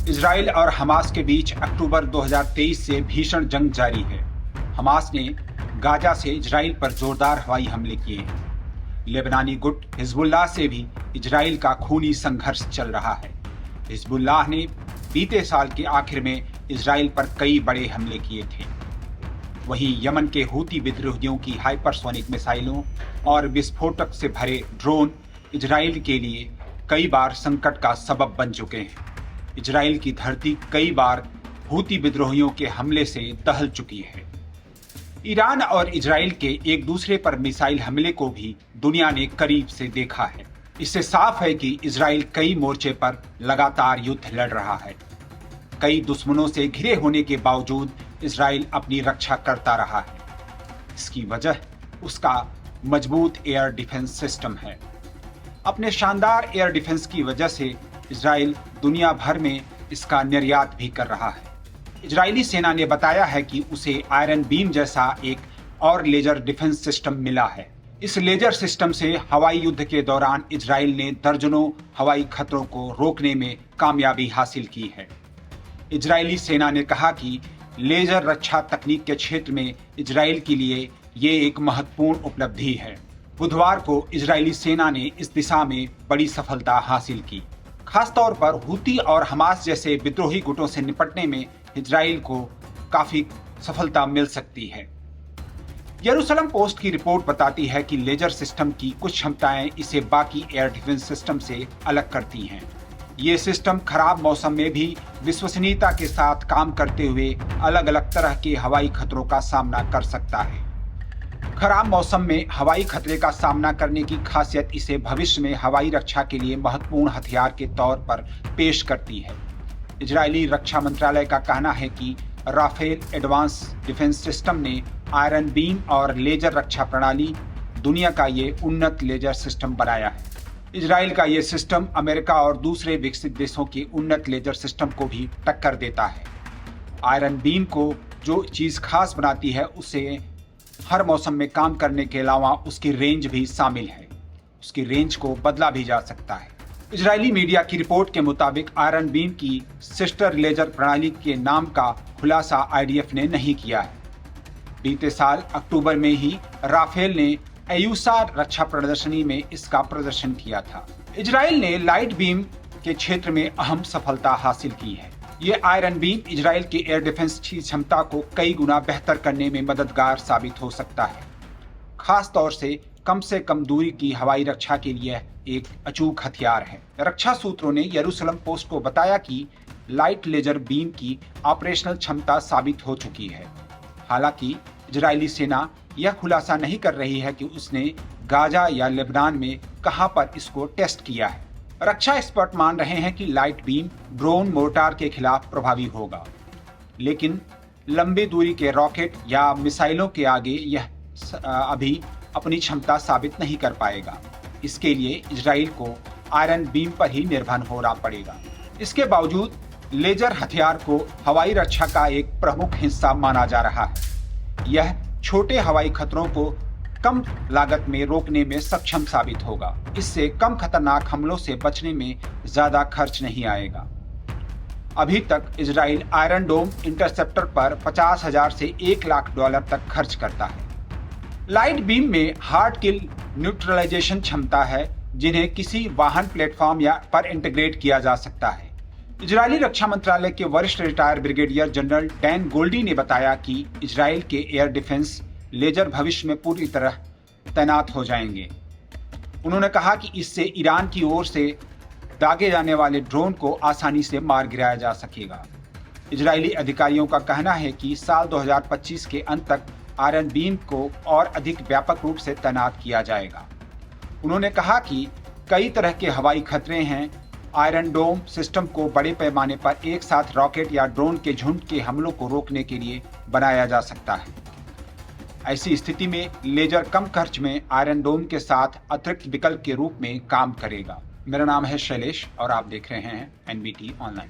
Israel और Hamas के बीच अक्टूबर 2023 से भीषण जंग जारी है। हमास ने गाजा से इजराइल पर जोरदार हवाई हमले किए हैं। लेबनानी गुट हिजबुल्लाह से भी इजराइल का खूनी संघर्ष चल रहा है। हिजबुल्लाह ने बीते साल के आखिर में इजराइल पर कई बड़े हमले किए थे। वहीं यमन के हूती विद्रोहियों की हाइपरसोनिक मिसाइलों और विस्फोटक से भरे ड्रोन इजराइल के लिए कई बार संकट का सबब बन चुके हैं। इजराइल की धरती कई बार हूती विद्रोहियों के हमले से दहल चुकी है। ईरान और इजराइल के एक दूसरे पर मिसाइल हमले को भी दुनिया ने करीब से देखा है। इससे साफ है कि इजराइल कई मोर्चे पर लगातार युद्ध लड़ रहा है। कई दुश्मनों से घिरे होने के बावजूद इजराइल अपनी रक्षा करता रहा है। इसकी वजह उसका मजबूत एयर डिफेंस सिस्टम है। अपने शानदार एयर डिफेंस की वजह से इजराइल दुनिया भर में इसका निर्यात भी कर रहा है। इजरायली सेना ने बताया है कि उसे आयरन बीम जैसा एक और लेजर डिफेंस सिस्टम मिला है। इस लेजर सिस्टम से हवाई युद्ध के दौरान इजराइल ने दर्जनों हवाई खतरों को रोकने में कामयाबी हासिल की है। इजरायली सेना ने कहा कि लेजर रक्षा तकनीक के क्षेत्र में इजराइल के लिए ये एक महत्वपूर्ण उपलब्धि है। बुधवार को इजरायली सेना ने इस दिशा में बड़ी सफलता हासिल की। खासतौर पर हूती और हमास जैसे विद्रोही गुटों से निपटने में इजराइल को काफी सफलता मिल सकती है। यरूशलेम पोस्ट की रिपोर्ट बताती है कि लेजर सिस्टम की कुछ क्षमताएं इसे बाकी एयर डिफेंस सिस्टम से अलग करती हैं। ये सिस्टम खराब मौसम में भी विश्वसनीयता के साथ काम करते हुए अलग अलग तरह के हवाई खतरों का सामना कर सकता है। खराब मौसम में हवाई खतरे का सामना करने की खासियत इसे भविष्य में हवाई रक्षा के लिए महत्वपूर्ण हथियार के तौर पर पेश करती है। इजरायली रक्षा मंत्रालय का कहना है कि राफेल एडवांस डिफेंस सिस्टम ने आयरन बीम और लेजर रक्षा प्रणाली दुनिया का ये उन्नत लेजर सिस्टम बनाया है। इजराइल का ये सिस्टम अमेरिका और दूसरे विकसित देशों के उन्नत लेजर सिस्टम को भी टक्कर देता है। आयरन बीम को जो चीज़ खास बनाती है उसे हर मौसम में काम करने के अलावा उसकी रेंज भी शामिल है। उसकी रेंज को बदला भी जा सकता है। इजरायली मीडिया की रिपोर्ट के मुताबिक आयरन बीम की सिस्टर लेजर प्रणाली के नाम का खुलासा आईडीएफ ने नहीं किया है। बीते साल अक्टूबर में ही राफेल ने एयूसा रक्षा प्रदर्शनी में इसका प्रदर्शन किया था। इजराइल ने लाइट बीम के क्षेत्र में अहम सफलता हासिल की है। ये आयरन बीम इजराइल के एयर डिफेंस की क्षमता को कई गुना बेहतर करने में मददगार साबित हो सकता है। खास तौर से कम दूरी की हवाई रक्षा के लिए एक अचूक हथियार है। रक्षा सूत्रों ने यरूशलेम पोस्ट को बताया कि लाइट लेजर बीम की ऑपरेशनल क्षमता साबित हो चुकी है। हालांकि इजरायली सेना यह खुलासा नहीं कर रही है कि उसने गाजा या लेबनान में कहां पर इसको टेस्ट किया है। रक्षा एक्सपर्ट मान रहे हैं कि लाइट बीम ड्रोन मोर्टार के खिलाफ प्रभावी होगा, लेकिन लंबी दूरी के रॉकेट या मिसाइलों के आगे यह अभी अपनी क्षमता साबित नहीं कर पाएगा। इसके लिए इजराइल को आयरन बीम पर ही निर्भर होना पड़ेगा। इसके बावजूद लेजर हथियार को हवाई रक्षा का एक प्रमुख हिस्सा माना जा रहा है। यह छोटे हवाई खतरों को कम लागत में रोकने में सक्षम साबित होगा। इससे कम खतरनाक हमलों से बचने में ज्यादा खर्च नहीं आएगा। अभी तक इजराइल आयरन डोम इंटरसेप्टर पर 50,000 से $1,00,000 तक खर्च करता है। लाइट बीम में हार्ड किल न्यूट्रलाइजेशन क्षमता है, जिन्हें किसी वाहन प्लेटफॉर्म या पर इंटीग्रेट किया जा सकता है। इजरायली रक्षा मंत्रालय के वरिष्ठ retired brigadier general Dan Goldie ने बताया कि इजराइल के एयर डिफेंस लेजर भविष्य में पूरी तरह तैनात हो जाएंगे। उन्होंने कहा कि इससे ईरान की ओर से दागे जाने वाले ड्रोन को आसानी से मार गिराया जा सकेगा। इजरायली अधिकारियों का कहना है कि साल 2025 के अंत तक आयरन बीम को और अधिक व्यापक रूप से तैनात किया जाएगा। उन्होंने कहा कि कई तरह के हवाई खतरे हैं। आयरन डोम सिस्टम को बड़े पैमाने पर एक साथ रॉकेट या ड्रोन के झुंड के हमलों को रोकने के लिए बनाया जा सकता है। ऐसी स्थिति में लेजर कम खर्च में आयरन डोम के साथ अतिरिक्त विकल्प के रूप में काम करेगा। मेरा नाम है शैलेश और आप देख रहे हैं एनबीटी ऑनलाइन।